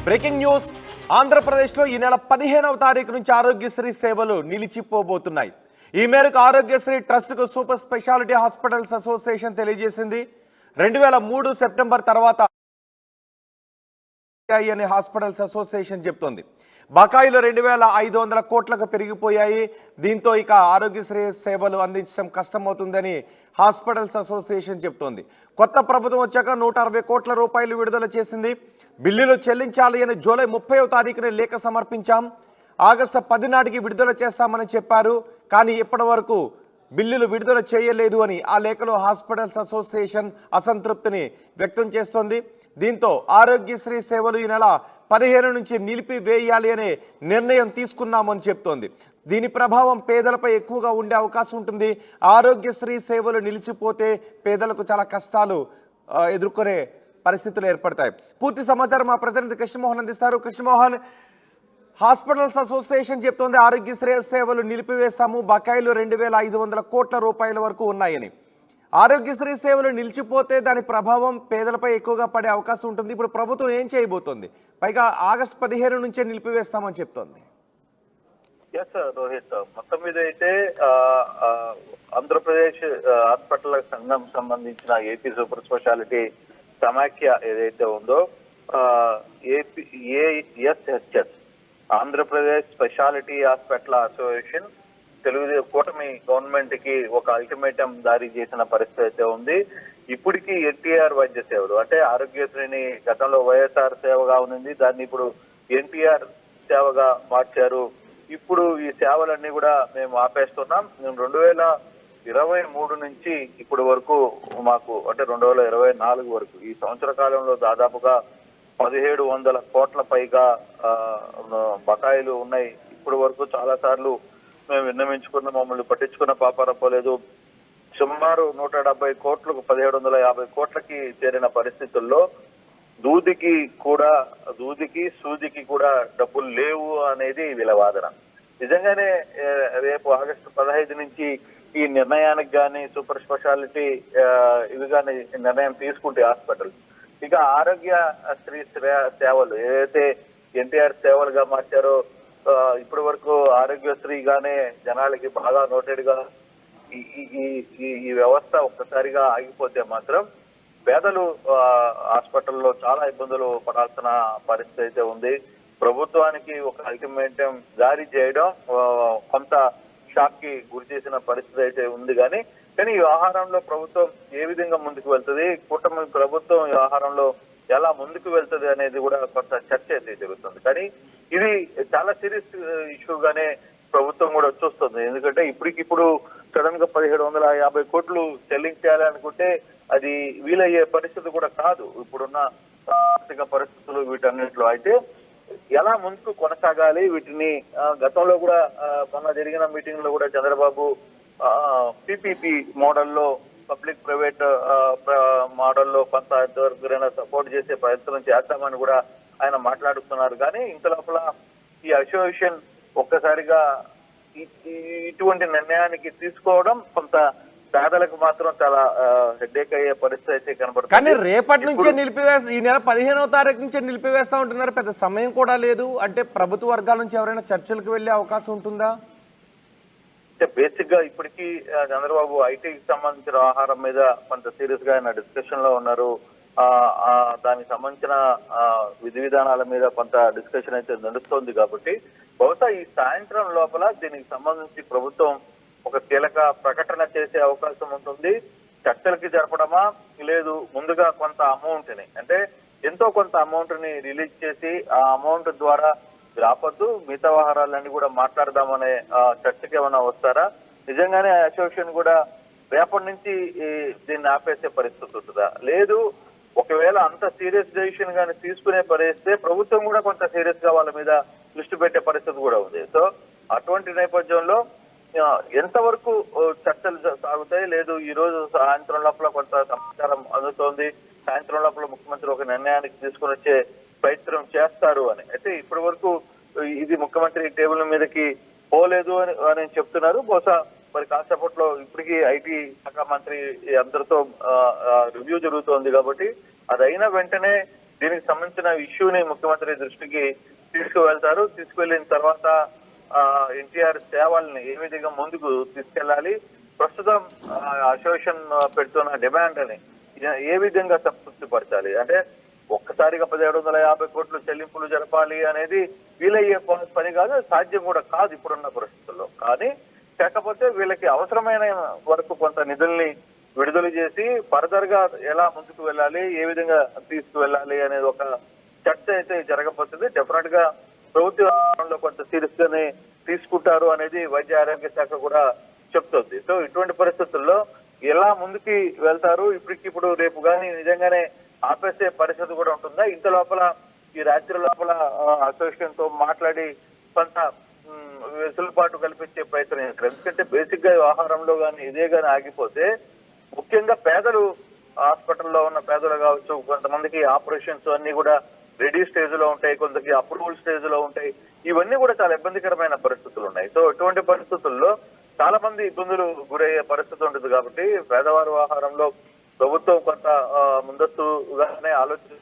Breaking news. ఆంధ్రప్రదేశ్లో ఈ నెల 15వ తారీఖు నుంచి ఆరోగ్యశ్రీ సేవలు నిలిచిపోబోతున్నాయి. ఈ మేరకు ఆరోగ్యశ్రీ ట్రస్ట్కు సూపర్ స్పెషాలిటీ హాస్పిటల్స్ అసోసియేషన్ తెలియజేసింది. 2003 సెప్టెంబర్ తర్వాత అని హాస్పిటల్స్ అసోసియేషన్ చెప్తోంది. బకాయిలు 2500 కోట్లకు పెరిగిపోయాయి. దీంతో ఇక ఆరోగ్యశ్రీ సేవలు అందించడం కష్టమవుతుందని హాస్పిటల్స్ అసోసియేషన్ చెప్తోంది. కొత్త ప్రభుత్వం వచ్చాక 160 కోట్ల రూపాయలు విడుదల చేసింది. బిల్లులు చెల్లించాలి అని జూలై 30వ తారీఖున లేఖ సమర్పించాం. ఆగస్టు 10 నాటికి విడుదల చేస్తామని చెప్పారు. కానీ ఇప్పటి వరకు బిల్లులు విడుదల చేయలేదు అని ఆ లేఖలో హాస్పిటల్స్ అసోసియేషన్ అసంతృప్తిని వ్యక్తం చేస్తోంది. దీంతో ఆరోగ్యశ్రీ సేవలు ఈ నెల 15 నుంచి నిలిపివేయాలి అనే నిర్ణయం తీసుకున్నామని చెప్తోంది. దీని ప్రభావం పేదలపై ఎక్కువగా ఉండే అవకాశం ఉంటుంది. ఆరోగ్యశ్రీ సేవలు నిలిచిపోతే పేదలకు చాలా కష్టాలు ఎదుర్కొనే పరిస్థితులు ఏర్పడతాయి. పూర్తి సమాచారం మా ప్రతినిధి కృష్ణమోహన్ అందిస్తారు. కృష్ణమోహన్, హాస్పిటల్స్ అసోసియేషన్ చెప్తోంది ఆరోగ్యశ్రీ సేవలు నిలిపివేస్తాము, బకాయిలు 2500 కోట్ల రూపాయల వరకు ఉన్నాయని. ఆరోగ్యశ్రీ సేవలు నిలిచిపోతే దాని ప్రభావం పేదలపై ఎక్కువగా పడే అవకాశం ఉంటుంది. ఇప్పుడు ప్రభుత్వం ఏం చేయబోతోంది? పైగా ఆగస్టు 15 నుంచే నిలిపివేస్తామని చెప్తోంది. రోహిత్, మొత్తం మీద అయితే ఆంధ్రప్రదేశ్ హాస్పిటల్ సంఘం సంబంధించిన ఏపీ సూపర్ స్పెషాలిటీ సమాఖ్య ఏదైతే ఉందో ఏఎస్హెచ్ఎస్ ఆంధ్రప్రదేశ్ స్పెషాలిటీ హాస్పిటల్ అసోసియేషన్ కూటమి గవర్నమెంట్ కి ఒక అల్టిమేటం జారీ చేసిన పరిస్థితి అయితే ఉంది. ఇప్పటికీ ఎన్టీఆర్ వైద్య సేవలు అంటే ఆరోగ్యశ్రీని గతంలో వైఎస్ఆర్ సేవగా ఉంది, దాన్ని ఇప్పుడు ఎన్టీఆర్ సేవగా మార్చారు. ఇప్పుడు ఈ సేవలన్నీ కూడా మేము ఆపేస్తున్నాం. 2023 నుంచి ఇప్పటి వరకు మాకు అంటే 2024 వరకు ఈ సంవత్సర కాలంలో దాదాపుగా 1700 కోట్ల పైగా బకాయిలు ఉన్నాయి. ఇప్పటి వరకు చాలా సార్లు మేము విన్నవించుకున్న, మమ్మల్ని పట్టించుకున్న పాపారపోలేదు. సుమారు 170 కోట్లకు 1750 కోట్లకి చేరిన పరిస్థితుల్లో దూదికి సూదికి కూడా డబ్బులు లేవు అనేది వీళ్ళ వాదన. నిజంగానే రేపు ఆగస్టు 15 నుంచి ఈ నిర్ణయానికి కానీ సూపర్ స్పెషాలిటీ ఇవి కానీ నిర్ణయం తీసుకుంటే హాస్పిటల్ ఇక ఆరోగ్యశ్రీ సేవలు ఏదైతే ఎన్టీఆర్ సేవలుగా మార్చారో ఇప్పటి వరకు ఆరోగ్యశ్రీగానే జనాలకి బాగా నోటెడ్గా ఈ వ్యవస్థ ఒక్కసారిగా ఆగిపోతే మాత్రం పేదలు హాస్పిటల్లో చాలా ఇబ్బందులు పడాల్సిన పరిస్థితి అయితే ఉంది. ప్రభుత్వానికి ఒక అల్టిమేటం జారీ చేయడం కొంత షాక్ కి గురి చేసిన పరిస్థితి అయితే ఉంది. కానీ ఈ వ్యవహారంలో ప్రభుత్వం ఏ విధంగా ముందుకు వెళ్తుంది, కూటమి ప్రభుత్వం వ్యవహారంలో ఎలా ముందుకు వెళ్తుంది అనేది కూడా కొంత చర్చ అయితే జరుగుతుంది. కానీ ఇది చాలా సీరియస్ ఇష్యూగానే ప్రభుత్వం కూడా చూస్తుంది. ఎందుకంటే ఇప్పటికిప్పుడు సడన్ గా 1750 కోట్లు చెల్లించాలి అనుకుంటే అది వీలయ్యే పరిస్థితి కూడా కాదు ఇప్పుడున్న ఆర్థిక పరిస్థితులు వీటన్నిటిలో. అయితే ఎలా ముందుకు కొనసాగాలి వీటిని గతంలో కూడా మొన్న జరిగిన మీటింగ్ లో కూడా చంద్రబాబు పిపిపి మోడల్లో పబ్లిక్ ప్రైవేట్ మోడల్లో కొంత ఎంతవరకు సపోర్ట్ చేసే ప్రయత్నం చేస్తామని కూడా ఆయన మాట్లాడుతున్నారు. కానీ ఇంత లోపల ఈ అసోసియేషన్ ఒక్కసారిగా ఇటువంటి నిర్ణయానికి తీసుకోవడం కొంత పేదలకు మాత్రం చాలా హెడ్ఏక్ అయ్యే పరిస్థితి అయితే కనబడుతుంది. కానీ రేపటి నుంచే నిలిపివేస్తా, ఈ నెల 15వ తారీఖు నుంచే నిలిపివేస్తా ఉంటున్నారు. పెద్ద సమయం కూడా లేదు. అంటే ప్రభుత్వ వర్గాల నుంచి ఎవరైనా చర్చలకు వెళ్లే అవకాశం ఉంటుందా? బేసిక్ గా ఇప్పటికీ చంద్రబాబు ఐటీకి సంబంధించిన వ్యవహారం మీద కొంత సీరియస్ గా ఆయన డిస్కషన్ లో ఉన్నారు. దానికి సంబంధించిన విధి విధానాల మీద కొంత డిస్కషన్ అయితే నడుస్తోంది. కాబట్టి బహుశా ఈ సాయంత్రం లోపల దీనికి సంబంధించి ప్రభుత్వం ఒక కీలక ప్రకటన చేసే అవకాశం ఉంటుంది. చర్చలకి జరపడమా, లేదు ముందుగా కొంత అమౌంట్ ని అంటే ఎంతో కొంత అమౌంట్ ని రిలీజ్ చేసి ఆ అమౌంట్ ద్వారా రాపద్దు మిగతా వ్యవహారాలన్నీ కూడా మాట్లాడదామనే చర్చకి ఏమైనా వస్తారా? నిజంగానే అసోసియేషన్ కూడా రేపటి నుంచి దీన్ని ఆపేసే పరిస్థితి ఉంటుందా? లేదు ఒకవేళ అంత సీరియస్ డెసిషన్ కానీ తీసుకునే పరిస్థితే ప్రభుత్వం కూడా కొంత సీరియస్ గా వాళ్ళ మీద దృష్టి పెట్టే పరిస్థితి కూడా ఉంది. సో అటువంటి నేపథ్యంలో ఎంతవరకు చర్చలు సాగుతాయి? లేదు ఈ రోజు సాయంత్రం లోపల కొంత సమాచారం అందుతోంది, సాయంత్రం లోపల ముఖ్యమంత్రి ఒక నిర్ణయానికి తీసుకుని వచ్చే ప్రయత్నం చేస్తారు అని. అయితే ఇప్పటి వరకు ఇది ముఖ్యమంత్రి టేబుల్ మీదకి పోలేదు అని చెప్తున్నారు. బహుశా మరి కాసేపట్లో ఇప్పటికీ ఐటీ శాఖ మంత్రి అందరితో రివ్యూ జరుగుతోంది కాబట్టి అది అయిన వెంటనే దీనికి సంబంధించిన ఇష్యూని ముఖ్యమంత్రి దృష్టికి తీసుకువెళ్తారు. తీసుకువెళ్ళిన తర్వాత ఎన్టీఆర్ సేవల్ని ఏ విధంగా ముందుకు తీసుకెళ్లాలి, ప్రస్తుతం అసోసియేషన్ పెడుతున్న డిమాండ్ అని ఏ విధంగా సంతృప్తి పరచాలి, అంటే ఒక్కసారిగా 1750 కోట్లు చెల్లింపులు జరపాలి అనేది వీలయ్యే పని కాదు, సాధ్యం కూడా కాదు ఇప్పుడున్న పరిస్థితుల్లో. కానీ కాకపోతే వీళ్ళకి అవసరమైన వరకు కొంత నిధుల్ని విడుదల చేసి ఫర్దర్ గా ఎలా ముందుకు వెళ్ళాలి, ఏ విధంగా తీసుకువెళ్ళాలి అనేది ఒక చర్చ అయితే జరగబోతుంది. డెఫినెట్ గా ప్రభుత్వంలో కొంత సీరియస్ గానే తీసుకుంటారు అనేది వైద్య ఆరోగ్య శాఖ కూడా చెప్తోంది. సో ఇటువంటి పరిస్థితుల్లో ఎలా ముందుకి వెళ్తారు, ఇప్పటికిప్పుడు రేపు కానీ నిజంగానే ఆపేసే పరిస్థితి కూడా ఉంటుందా, ఇంత లోపల ఈ రాత్రి లోపల అసోసియేషన్ తో మాట్లాడి కొంత వెసులుబాటు కల్పించే ప్రయత్నం చేస్తారు. ఎందుకంటే బేసిక్ గా ఆహారంలో కానీ ఇదే కానీ ఆగిపోతే ముఖ్యంగా పేదలు, హాస్పిటల్లో ఉన్న పేదలు కావచ్చు, కొంతమందికి ఆపరేషన్స్ అన్ని కూడా రెడీ స్టేజ్ లో ఉంటాయి, కొంతకి అప్రూవల్ స్టేజ్ లో ఉంటాయి, ఇవన్నీ కూడా చాలా ఇబ్బందికరమైన పరిస్థితులు ఉన్నాయి. సో ఇటువంటి పరిస్థితుల్లో చాలా మంది ఇబ్బందులు గురయ్యే పరిస్థితి ఉంటుంది. కాబట్టి పేదవారు ఆహారంలో ప్రభుత్వం కొంత ముందస్తుగానే ఆలోచన